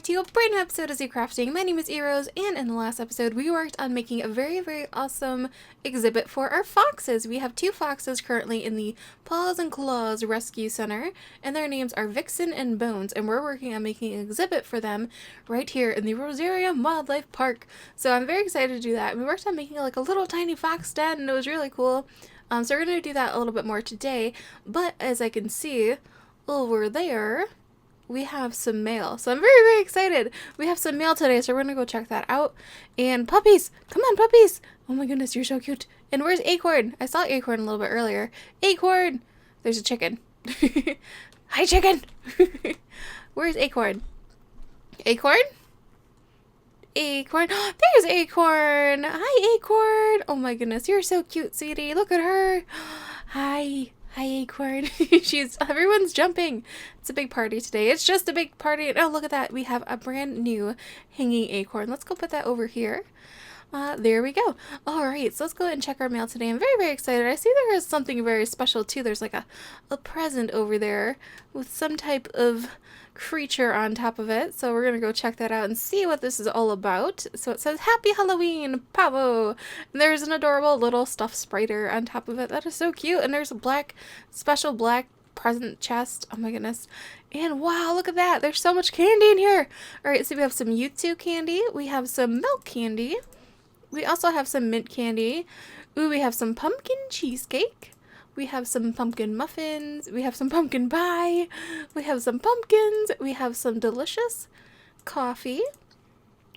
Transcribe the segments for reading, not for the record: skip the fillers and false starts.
back to a brand new episode of Zoo Crafting. My name is Erose, and in the last episode we worked on making a very awesome exhibit for our foxes. We have two foxes currently in the Paws and Claws Rescue Center, and their names are Vixen and Bones, and we're working on making an exhibit for them right here in the Rosarium Wildlife Park. So I'm very excited to do that. We worked on making like a little tiny fox den, and it was really cool. So we're going to do that a little bit more today, but as I can see over there, we have some mail. So I'm very excited. We have some mail today, so we're gonna go check that out. And puppies! Come on, puppies! Oh my goodness, you're so cute. And where's Acorn? I saw Acorn a little bit earlier. Acorn! There's a chicken. Hi, chicken! Where's Acorn? Acorn? Acorn. There's Acorn! Hi, Acorn! Oh my goodness, you're so cute, sweetie. Look at her. Hi. Hi, Acorn. Everyone's jumping. It's a big party today. It's just a big party. Oh, look at that. We have a brand new hanging acorn. Let's go put that over here. There we go. All right, so let's go ahead and check our mail today. I'm very excited. I see there is something very special too. There's like a present over there with some type of creature on top of it. So we're gonna go check that out and see what this is all about. So it says Happy Halloween, Pavo. And there's an adorable little stuffed spider on top of it. That is so cute. And there's a special black present chest. Oh my goodness. And wow, look at that. There's so much candy in here. All right, so we have some Yutsu candy. We have some milk candy. We also have some mint candy. Ooh, we have some pumpkin cheesecake. We have some pumpkin muffins. We have some pumpkin pie. We have some pumpkins. We have some delicious coffee.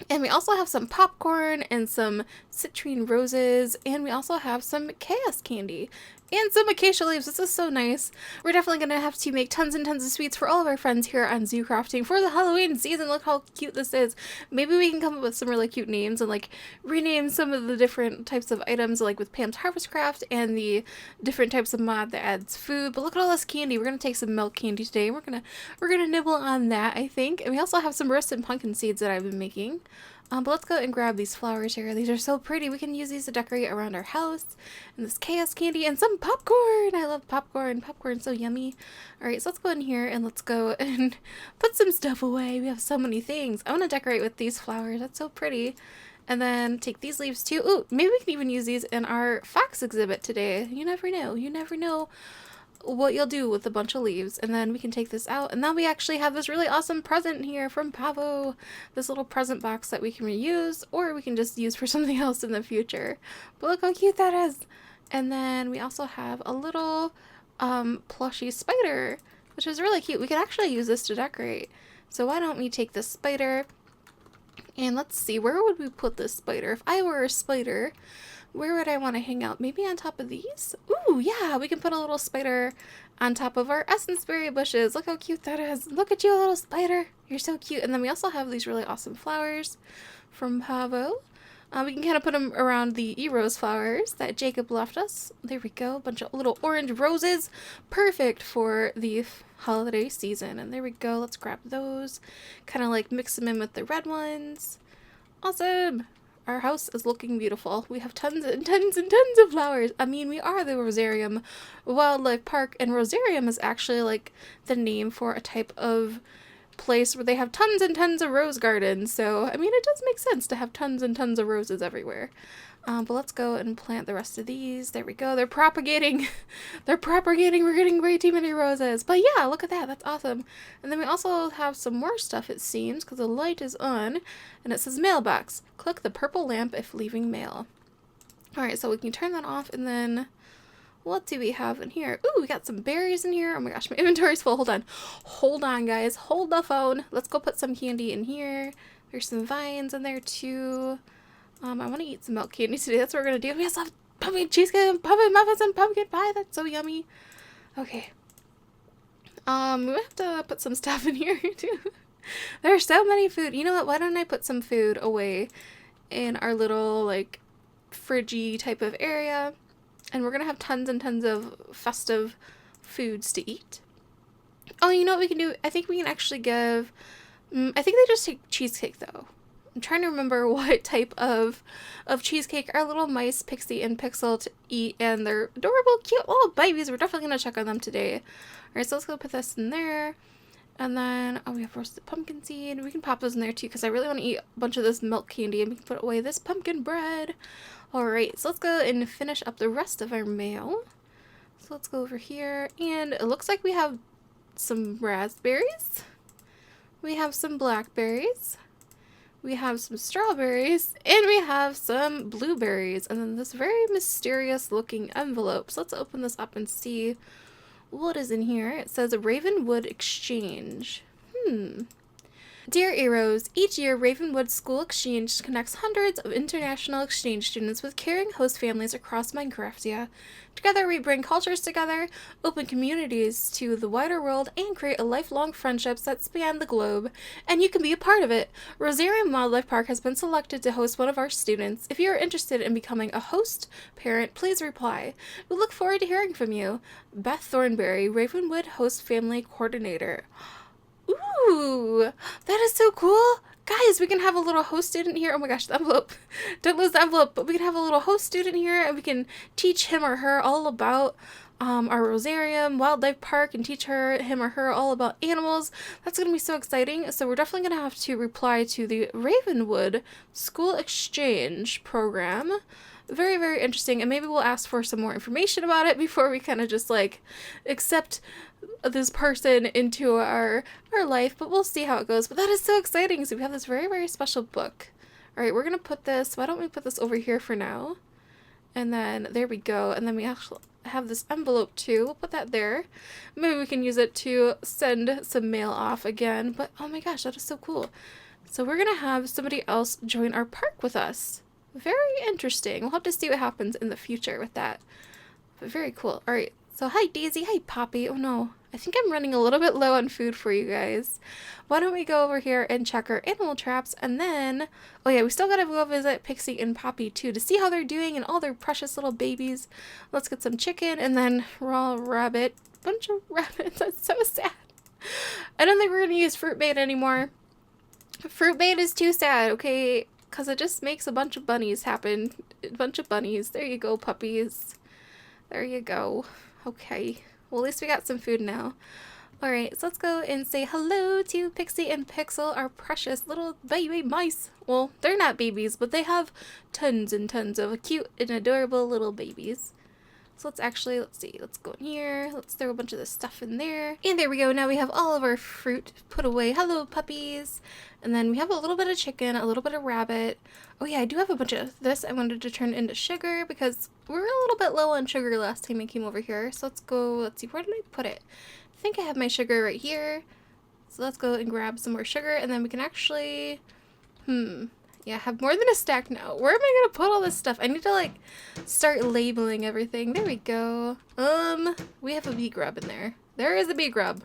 And we also have some popcorn and some citrine roses. And we also have some chaos candy. And some acacia leaves. This is so nice. We're definitely going to have to make tons and tons of sweets for all of our friends here on Zoo Crafting for the Halloween season. Look how cute this is. Maybe we can come up with some really cute names and like rename some of the different types of items, like with Pam's Harvest Craft and the different types of mod that adds food. But look at all this candy. We're going to take some milk candy today. We're going to nibble on that, I think. And we also have some roasted pumpkin seeds that I've been making. But let's go and grab these flowers here. These are so pretty. We can use these to decorate around our house. And this chaos candy and some popcorn. I love popcorn. Popcorn's so yummy. Alright, so let's go in here and let's go and put some stuff away. We have so many things. I want to decorate with these flowers. That's so pretty. And then take these leaves too. Ooh, maybe we can even use these in our fox exhibit today. You never know. You never know what you'll do with a bunch of leaves. And then we can take this out, and now we actually have this really awesome present here from Pavo, this little present box that we can reuse, or we can just use for something else in the future. But look how cute that is. And then we also have a little plushy spider, which is really cute. We can actually use this to decorate. So why don't we take this spider, and let's see, where would we put this spider? If I were a spider, where would I want to hang out? Maybe on top of these? Ooh, yeah, we can put a little spider on top of our essence berry bushes. Look how cute that is. Look at you, little spider. You're so cute. And then we also have these really awesome flowers from Pavo. We can kind of put them around the Erose flowers that Jacob left us. There we go. A bunch of little orange roses. Perfect for the holiday season. And there we go. Let's grab those. Kind of like mix them in with the red ones. Awesome. Our house is looking beautiful. We have tons and tons and tons of flowers. I mean, we are the Rosarium Wildlife Park, and Rosarium is actually like the name for a type of place where they have tons and tons of rose gardens. So, I mean, it does make sense to have tons and tons of roses everywhere. But let's go and plant the rest of these. There we go. They're propagating. They're propagating. We're getting way too many roses. But yeah, look at that. That's awesome. And then we also have some more stuff, it seems, because the light is on. And it says mailbox. Click the purple lamp if leaving mail. Alright, so we can turn that off. And then what do we have in here? Ooh, we got some berries in here. Oh my gosh, my inventory's full. Hold on. Hold on, guys. Hold the phone. Let's go put some candy in here. There's some vines in there, too. I want to eat some milk candy today. That's what we're going to do. We also have pumpkin cheesecake, pumpkin muffins, and pumpkin pie. That's so yummy. Okay. We have to put some stuff in here, too. There's so many food. You know what? Why don't I put some food away in our little, like, fridgy type of area. And we're going to have tons and tons of festive foods to eat. Oh, you know what we can do? I think we can actually give... I think they just take cheesecake, though. I'm trying to remember what type of cheesecake our little mice, Pixie and Pixel, to eat, and they're adorable, cute little babies. We're definitely going to check on them today. Alright, so let's go put this in there. And then, oh, we have roasted pumpkin seed. We can pop those in there too because I really want to eat a bunch of this milk candy, and we can put away this pumpkin bread. Alright, so let's go and finish up the rest of our mail. So let's go over here, and it looks like we have some raspberries. We have some blackberries. We have some strawberries, and we have some blueberries, and then this very mysterious looking envelope. So let's open this up and see what is in here. It says Ravenwood Exchange. Dear Erose, each year Ravenwood School Exchange connects hundreds of international exchange students with caring host families across Minecraftia. Together we bring cultures together, open communities to the wider world, and create a lifelong friendships that span the globe. And you can be a part of it. Rosarium Wildlife Park has been selected to host one of our students. If you are interested in becoming a host parent, please reply. We look forward to hearing from you. Beth Thornberry, Ravenwood Host Family Coordinator. Ooh, that is so cool. Guys, we can have a little host student here. Oh my gosh, the envelope. Don't lose the envelope. But we can have a little host student here, and we can teach him or her all about our Rosarium Wildlife Park, and teach him or her all about animals. That's going to be so exciting. So we're definitely going to have to reply to the Ravenwood School Exchange program. Very, very interesting. And maybe we'll ask for some more information about it before we kind of just like accept this person into our life, but we'll see how it goes. But that is so exciting. So we have this very, very special book. All right, we're gonna put this, why don't we put this over here for now, and then there we go. And then we actually have this envelope too. We'll put that there. Maybe we can use it to send some mail off again. But oh my gosh, that is so cool. So we're gonna have somebody else join our park with us. Very interesting. We'll have to see what happens in the future with that, but very cool. All right, so hi Daisy, hi Poppy. Oh no, I think I'm running a little bit low on food for you guys. Why don't we go over here and check our animal traps, and then, oh yeah, we still gotta go visit Pixie and Poppy too to see how they're doing and all their precious little babies. Let's get some chicken and then raw rabbit. Bunch of rabbits, that's so sad. I don't think we're gonna use fruit bait anymore. Fruit bait is too sad, okay? Because it just makes a bunch of bunnies happen. A bunch of bunnies. There you go, puppies. There you go. Okay. Well, at least we got some food now. Alright, so let's go and say hello to Pixie and Pixel, our precious little baby mice. Well, they're not babies, but they have tons and tons of cute and adorable little babies. So let's see, let's go in here, let's throw a bunch of this stuff in there. And there we go, now we have all of our fruit put away. Hello, puppies. And then we have a little bit of chicken, a little bit of rabbit. Oh yeah, I do have a bunch of this I wanted to turn into sugar because we were a little bit low on sugar last time I came over here. So let's go, let's see, where did I put it? I think I have my sugar right here. So let's go and grab some more sugar, and then we can actually, yeah, have more than a stack now. Where am I gonna put all this stuff? I need to like start labeling everything. There we go. We have a bee grub in there. There is a bee grub.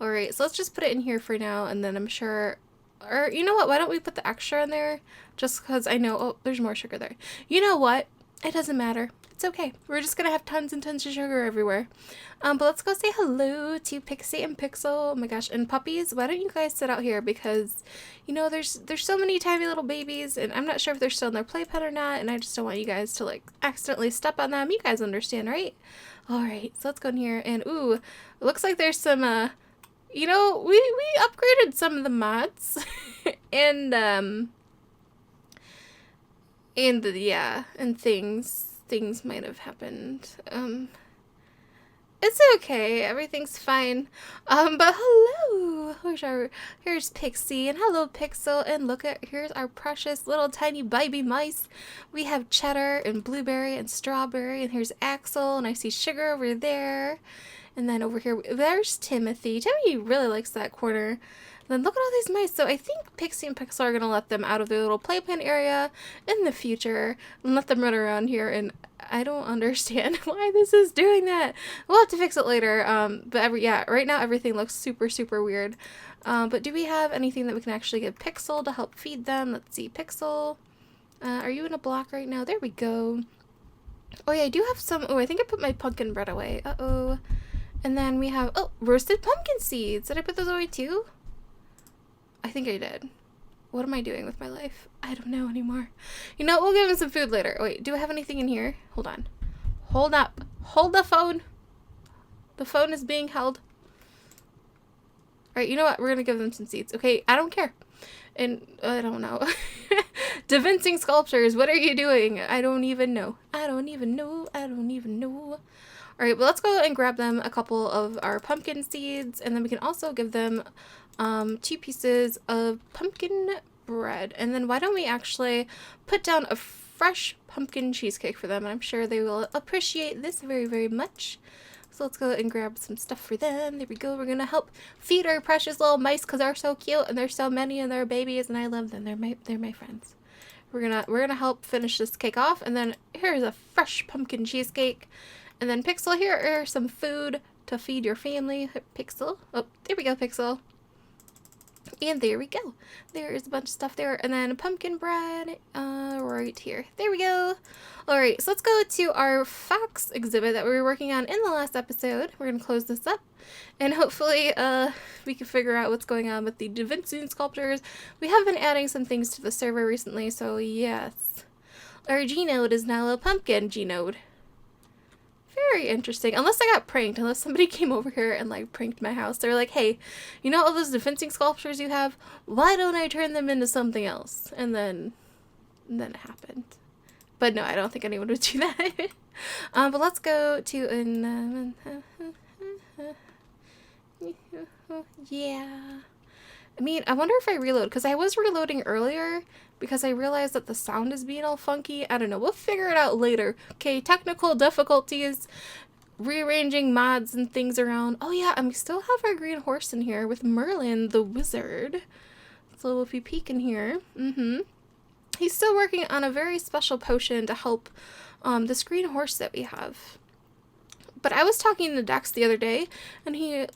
Alright, so let's just put it in here for now, and then I'm sure, or you know what, why don't we put the extra in there? Just because I know, oh, there's more sugar there. You know what? It doesn't matter. It's okay. We're just gonna have tons and tons of sugar everywhere. But let's go say hello to Pixie and Pixel. Oh my gosh, and puppies, why don't you guys sit out here? Because, you know, there's so many tiny little babies, and I'm not sure if they're still in their playpen or not, and I just don't want you guys to, like, accidentally step on them. You guys understand, right? Alright, so let's go in here, and ooh, it looks like there's some, you know, we upgraded some of the mods, and yeah, and things might have happened. It's okay, everything's fine. But hello! Here's Pixie, and hello Pixel, and here's our precious little tiny baby mice. We have Cheddar, and Blueberry, and Strawberry, and here's Axel, and I see Sugar over there. And then over here, there's Timothy. Timothy really likes that corner. Then look at all these mice. So I think Pixie and Pixel are going to let them out of their little playpen area in the future and let them run around here. And I don't understand why this is doing that. We'll have to fix it later. But yeah, right now everything looks super, super weird. But do we have anything that we can actually give Pixel to help feed them? Let's see, Pixel. Are you in a block right now? There we go. Oh yeah, I do have some. Oh, I think I put my pumpkin bread away. Uh-oh. And then we have, oh, roasted pumpkin seeds. Did I put those away too? I think I did. What am I doing with my life? I don't know anymore. You know, we'll give him some food later. Wait, do I have anything in here? Hold on. Hold up. Hold the phone. The phone is being held. Alright, you know what? We're gonna give them some seeds. Okay, I don't care. And I don't know. DaVincing sculptures, what are you doing? I don't even know. I don't even know. I don't even know. Alright, well, let's go and grab them a couple of our pumpkin seeds, and then we can also give them 2 pieces of pumpkin bread. And then why don't we actually put down a fresh pumpkin cheesecake for them? And I'm sure they will appreciate this very, very much. So let's go and grab some stuff for them. There we go. We're gonna help feed our precious little mice because they're so cute and there's so many and they're babies and I love them. They're my friends. We're gonna help finish this cake off, and then here's a fresh pumpkin cheesecake. And then Pixel, here are some food to feed your family. Pixel. Oh, there we go, Pixel. And there we go. There is a bunch of stuff there. And then pumpkin bread right here. There we go. Alright, so let's go to our facts exhibit that we were working on in the last episode. We're going to close this up. And hopefully we can figure out what's going on with the DaVincing sculptures. We have been adding some things to the server recently, so yes. Our Genode is now a pumpkin Genode. Very interesting. Unless I got pranked. Unless somebody came over here and like pranked my house. They're like, hey, you know all those DaVincing sculptures you have? Why don't I turn them into something else? And then it happened. But no, I don't think anyone would do that. But let's go to yeah. I mean, I wonder if I reload, because I was reloading earlier because I realized that the sound is being all funky. I don't know. We'll figure it out later. Okay, technical difficulties, rearranging mods and things around. Oh yeah, and we still have our green horse in here with Merlin the wizard. So if we peek in here, he's still working on a very special potion to help this green horse that we have. But I was talking to Dex the other day, and he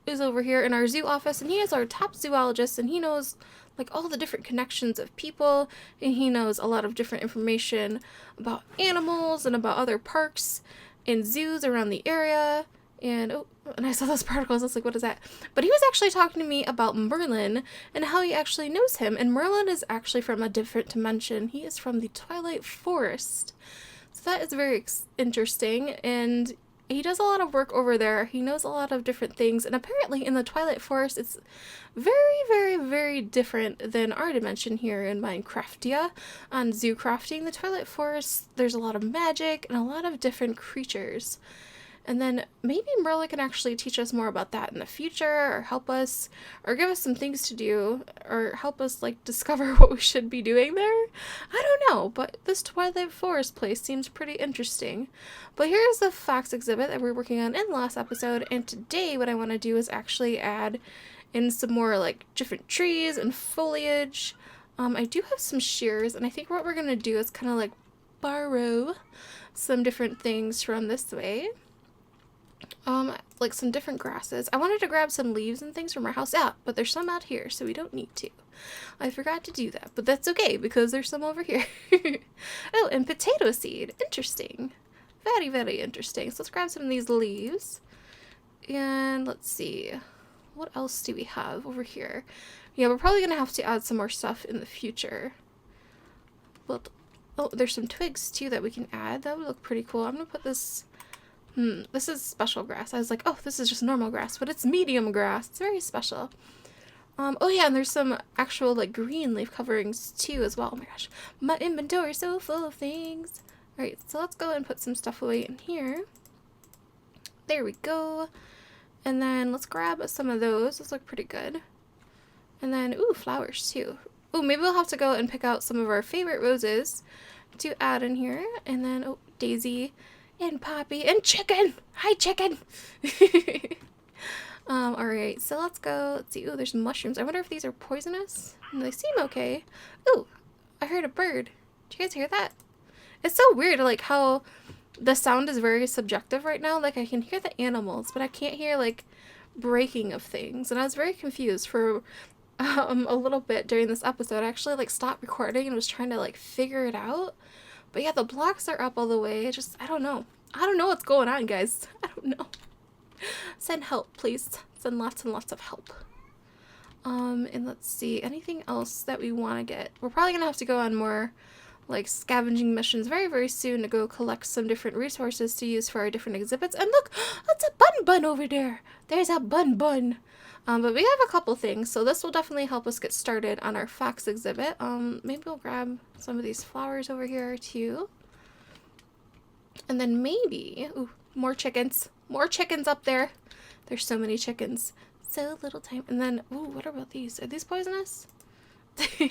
is over here in our zoo office, and he is our top zoologist, and he knows like all the different connections of people, and he knows a lot of different information about animals and about other parks and zoos around the area. And oh, and I saw those particles. I was like, what is that? But he was actually talking to me about Merlin and how he actually knows him. And Merlin is actually from a different dimension. He is from the Twilight Forest. So that is very interesting. And he does a lot of work over there. He knows a lot of different things. And apparently in the Twilight Forest, it's very, very, very different than our dimension here in Minecraftia. On Zoo Crafting, the Twilight Forest, there's a lot of magic and a lot of different creatures. And then maybe Merlin can actually teach us more about that in the future, or help us, or give us some things to do, or help us like discover what we should be doing there. I don't know, but this Twilight Forest place seems pretty interesting. But here's the facts exhibit that we're working on in the last episode, and today what I want to do is actually add in some more like different trees and foliage. I do have some shears, and I think what we're going to do is kind of like borrow some different things from this way. Like some different grasses. I wanted to grab some leaves and things from our house out, but there's some out here, so we don't need to. I forgot to do that, but that's okay because there's some over here. Oh, and potato seed. Interesting. Very, very interesting. So let's grab some of these leaves. And let's see. What else do we have over here? Yeah, we're probably going to have to add some more stuff in the future. But, oh, there's some twigs too that we can add. That would look pretty cool. I'm going to put this... this is special grass. I was like, oh, this is just normal grass, but it's medium grass. It's very special. Oh yeah, and there's some actual like green leaf coverings too as well. Oh my gosh, my inventory is so full of things. Alright, so let's go and put some stuff away in here. There we go. And then let's grab some of those. Those look pretty good. And then, ooh, flowers too. Ooh, maybe we'll have to go and pick out some of our favorite roses to add in here. And then, oh, daisy. And Poppy and chicken. Hi, chicken. Alright, so let's go. Let's see. Ooh, there's mushrooms. I wonder if these are poisonous. They seem okay. Ooh, I heard a bird. Did you guys hear that? It's so weird, like how the sound is very subjective right now. Like I can hear the animals, but I can't hear like breaking of things. And I was very confused for a little bit during this episode. I actually like stopped recording and was trying to like figure it out. But yeah, the blocks are up all the way. I don't know. I don't know what's going on, guys. I don't know. Send help, please. Send lots and lots of help. And let's see. Anything else that we want to get? We're probably going to have to go on more, like, scavenging missions very, very soon to go collect some different resources to use for our different exhibits. And look! That's a bun over there! There's a bun. But we have a couple things, so this will definitely help us get started on our fox exhibit. Maybe we'll grab some of these flowers over here too. And then maybe, ooh, more chickens. More chickens up there. There's so many chickens. So little time. And then, ooh, what about these? Are these poisonous?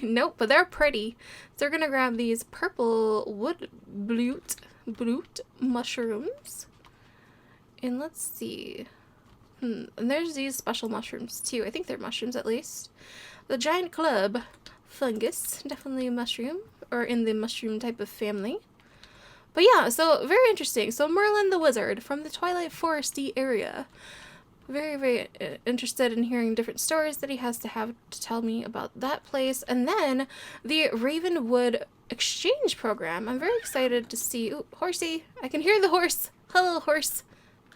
Nope, but they're pretty. So we're gonna grab these purple wood blute mushrooms. And let's see. And there's these special mushrooms too. I think they're mushrooms at least. The giant club fungus, definitely a mushroom, or in the mushroom type of family. But yeah, so very interesting. So Merlin the Wizard from the Twilight Foresty area. Very, very interested in hearing different stories that he has to have to tell me about that place. And then the Ravenwood exchange program. I'm very excited to see. Ooh, horsey. I can hear the horse. Hello, horse.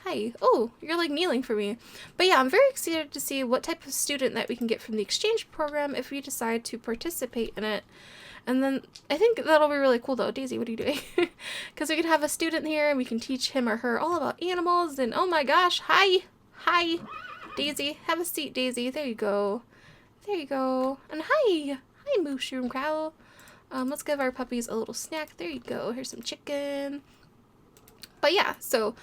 Hi. Oh, you're like kneeling for me. But yeah, I'm very excited to see what type of student that we can get from the exchange program if we decide to participate in it. And then I think that'll be really cool though. Daisy, what are you doing? Because we can have a student here and we can teach him or her all about animals. And oh my gosh, hi. Hi, Daisy. Have a seat, Daisy. There you go. There you go. And hi. Hi, Mushroom Cow. Let's give our puppies a little snack. There you go. Here's some chicken. But yeah, so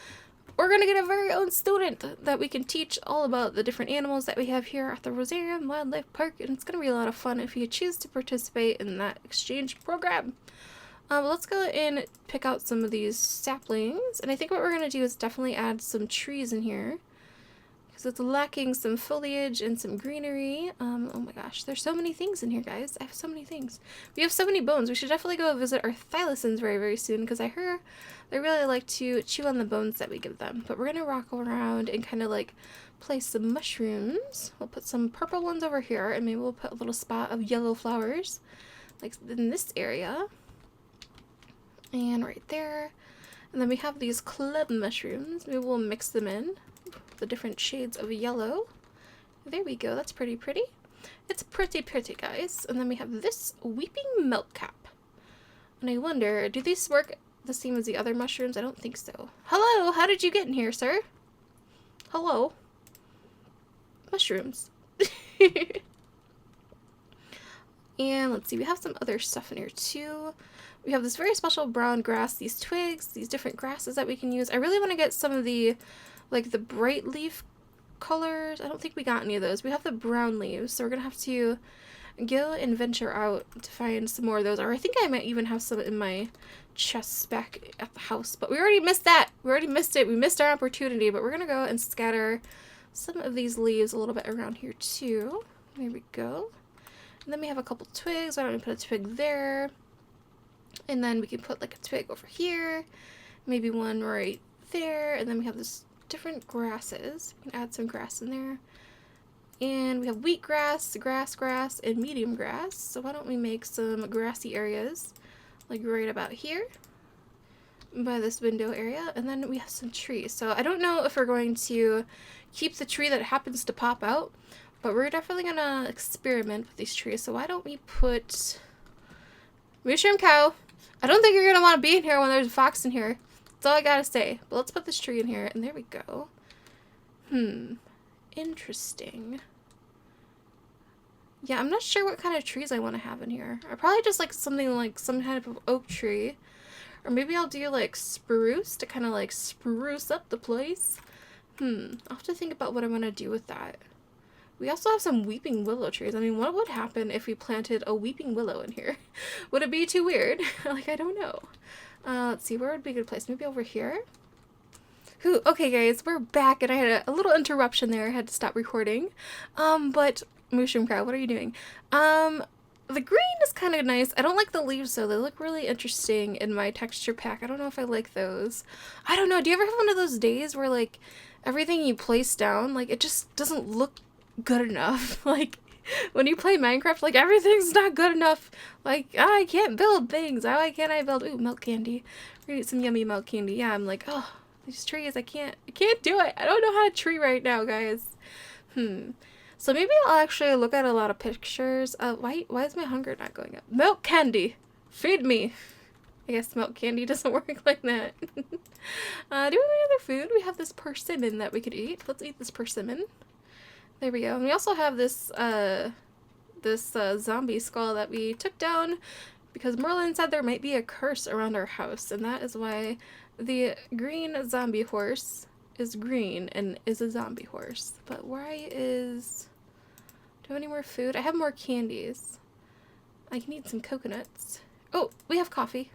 we're going to get a very own student that we can teach all about the different animals that we have here at the Rosarium Wildlife Park. And it's going to be a lot of fun if you choose to participate in that exchange program. Let's go and pick out some of these saplings. And I think what we're going to do is definitely add some trees in here, because it's lacking some foliage and some greenery. Oh my gosh, there's so many things in here, guys. I have so many things. We have so many bones. We should definitely go visit our thylacines very, very soon, because I heard they really like to chew on the bones that we give them. But we're going to rock around and kind of like place some mushrooms. We'll put some purple ones over here, and maybe we'll put a little spot of yellow flowers, like in this area. And right there. And then we have these club mushrooms. Maybe we'll mix them in. The different shades of yellow. There we go. That's pretty pretty. It's pretty pretty, guys. And then we have this weeping milk cap. And I wonder, do these work the same as the other mushrooms? I don't think so. Hello, how did you get in here, sir? Hello. Mushrooms. And let's see, we have some other stuff in here too. We have this very special brown grass, these twigs, these different grasses that we can use. I really want to get some of the like the bright leaf colors. I don't think we got any of those. We have the brown leaves, so we're gonna have to go and venture out to find some more of those. Or I think I might even have some in my chests back at the house, but we already missed that. We already missed it. We missed our opportunity, but we're gonna go and scatter some of these leaves a little bit around here too. There we go. And then we have a couple twigs. Why don't we put a twig there? And then we can put like a twig over here, maybe one right there, and then we have this different grasses. We can add some grass in there. And we have wheatgrass, grass, and medium grass. So why don't we make some grassy areas, like right about here, by this window area. And then we have some trees. So I don't know if we're going to keep the tree that happens to pop out, but we're definitely gonna experiment with these trees. So why don't we put Mushroom Cow? I don't think you're gonna want to be in here when there's a fox in here. That's all I gotta say. But let's put this tree in here, and there we go. Interesting. Yeah, I'm not sure what kind of trees I want to have in here. I probably just like something like some kind of oak tree. Or maybe I'll do like spruce to kind of like spruce up the place. I'll have to think about what I want to do with that. We also have some weeping willow trees. I mean, what would happen if we planted a weeping willow in here? Would it be too weird? Like, I don't know. Let's see, where would be a good place? Maybe over here? Ooh, okay, guys, we're back, and I had a little interruption there. I had to stop recording. But, Mushroom Cow, what are you doing? The green is kind of nice. I don't like the leaves, though. They look really interesting in my texture pack. I don't know if I like those. I don't know. Do you ever have one of those days where, like, everything you place down, like, it just doesn't look good enough? Like, when you play Minecraft, like, everything's not good enough. Like, I can't build things. Why can't I build? Ooh, milk candy. We're gonna eat some yummy milk candy. Yeah, I'm like, oh, these trees, I can't do it. I don't know how to tree right now, guys. So maybe I'll actually look at a lot of pictures. Why is my hunger not going up? Milk candy! Feed me! I guess milk candy doesn't work like that. Do we have any other food? We have this persimmon that we could eat. Let's eat this persimmon. There we go. And we also have this zombie skull that we took down because Merlin said there might be a curse around our house, and that is why the green zombie horse is green and is a zombie horse. But why is... Do I have any more food? I have more candies. I need some coconuts. Oh, we have coffee.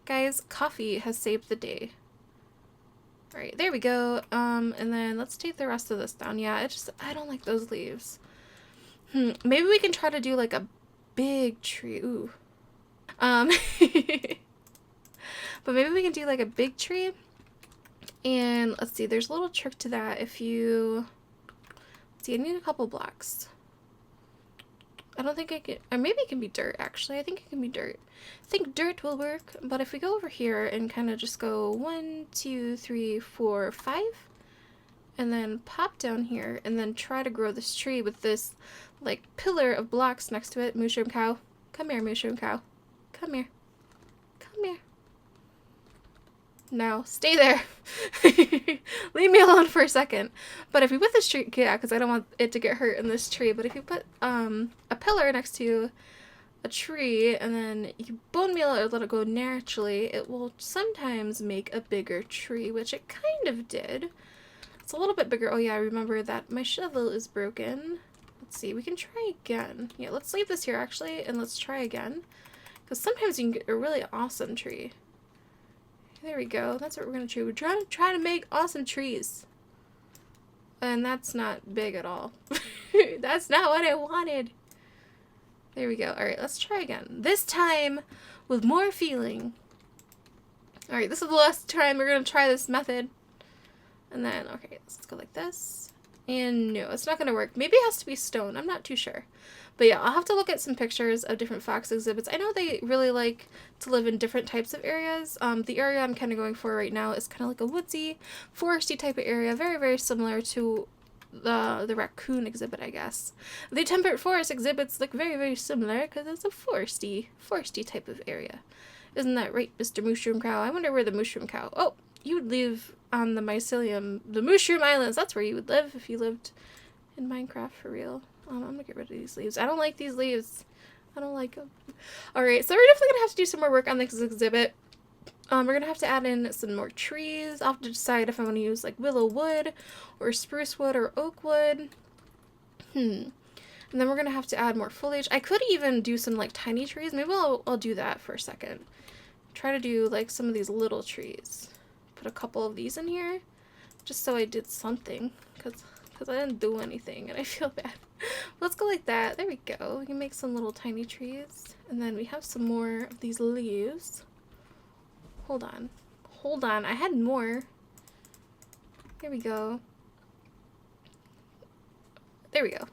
Guys, coffee has saved the day. Alright, there we go. And then let's take the rest of this down. Yeah, I don't like those leaves. Maybe we can try to do like a big tree. Ooh. But maybe we can do like a big tree. And let's see, there's a little trick to that. If you... Let's see, I need a couple blocks. I don't think I can... Or maybe it can be dirt, actually. I think it can be dirt. I think dirt will work. But if we go over here and kind of just go 1, 2, 3, 4, 5... and then pop down here and then try to grow this tree with this like pillar of blocks next to it. Mushroom cow. Come here, mushroom cow. Come here. Come here. No, stay there. Leave me alone for a second. But if we put this tree, yeah, because I don't want it to get hurt in this tree, but if you put a pillar next to a tree and then you bone meal it or let it go naturally, it will sometimes make a bigger tree, which it kind of did. It's a little bit bigger. Oh yeah, I remember that my shovel is broken. Let's see, we can try again. Yeah, let's leave this here actually, and let's try again. Because sometimes you can get a really awesome tree. There we go. That's what we're going to do. We're trying to make awesome trees. And that's not big at all. That's not what I wanted. There we go. Alright, let's try again. This time with more feeling. Alright, this is the last time we're going to try this method. And then, okay, let's go like this. And no, it's not going to work. Maybe it has to be stone. I'm not too sure. But yeah, I'll have to look at some pictures of different fox exhibits. I know they really like to live in different types of areas. The area I'm kind of going for right now is kind of like a woodsy, foresty type of area. Very, very similar to the raccoon exhibit, I guess. The temperate forest exhibits look very, very similar because it's a foresty type of area. Isn't that right, Mr. Mushroom Cow? I wonder where the Mushroom Cow... Oh, you would live on the mycelium, the Mushroom Islands. That's where you would live if you lived in Minecraft for real. I'm gonna get rid of these leaves. I don't like these leaves. I don't like them. Alright, so we're definitely gonna have to do some more work on this exhibit. We're gonna have to add in some more trees. I'll have to decide if I want to use like willow wood or spruce wood or oak wood. And then we're gonna have to add more foliage. I could even do some like tiny trees. Maybe I'll do that for a second. Try to do like some of these little trees. Put a couple of these in here just so I did something because I didn't do anything and I feel bad. Let's go like that. There we go. We can make some little tiny trees. And then we have some more of these leaves. Hold on. Hold on. I had more. There we go. There we go.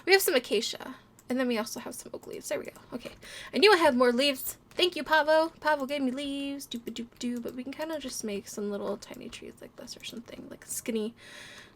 We have some acacia. And then we also have some oak leaves. There we go. Okay. I knew I had more leaves. Thank you, Pavo. Pavo gave me leaves. Doop-a-doop-doo. But we can kind of just make some little tiny trees like this or something. Like skinny...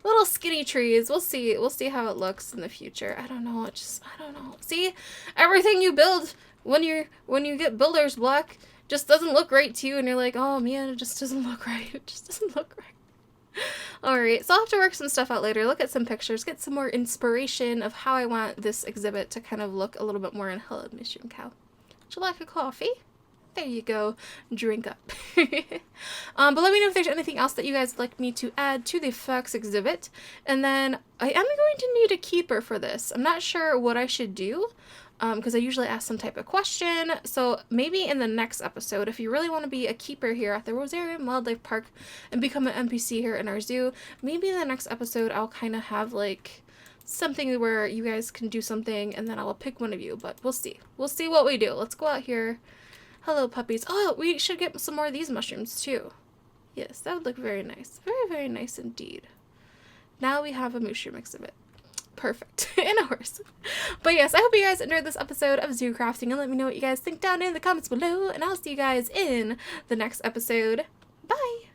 Little skinny trees. We'll see. We'll see how it looks in the future. I don't know. I don't know. See, everything you build when you get builder's block just doesn't look right to you, and you're like, oh man, it just doesn't look right. It just doesn't look right. All right. So I'll have to work some stuff out later. Look at some pictures. Get some more inspiration of how I want this exhibit to kind of look a little bit more in Hello Mushroom Cow. Would you like a coffee? There you go. Drink up. But let me know if there's anything else that you guys would like me to add to the fox exhibit. And then I am going to need a keeper for this. I'm not sure what I should do because I usually ask some type of question. So maybe in the next episode, if you really want to be a keeper here at the Rosarium Wildlife Park and become an NPC here in our zoo, maybe in the next episode I'll kind of have like something where you guys can do something and then I'll pick one of you. But we'll see. We'll see what we do. Let's go out here. Hello, puppies. Oh, we should get some more of these mushrooms, too. Yes, that would look very nice. Very, very nice indeed. Now we have a mushroom exhibit. Perfect. And a horse. But yes, I hope you guys enjoyed this episode of Zoo Crafting, and let me know what you guys think down in the comments below, and I'll see you guys in the next episode. Bye!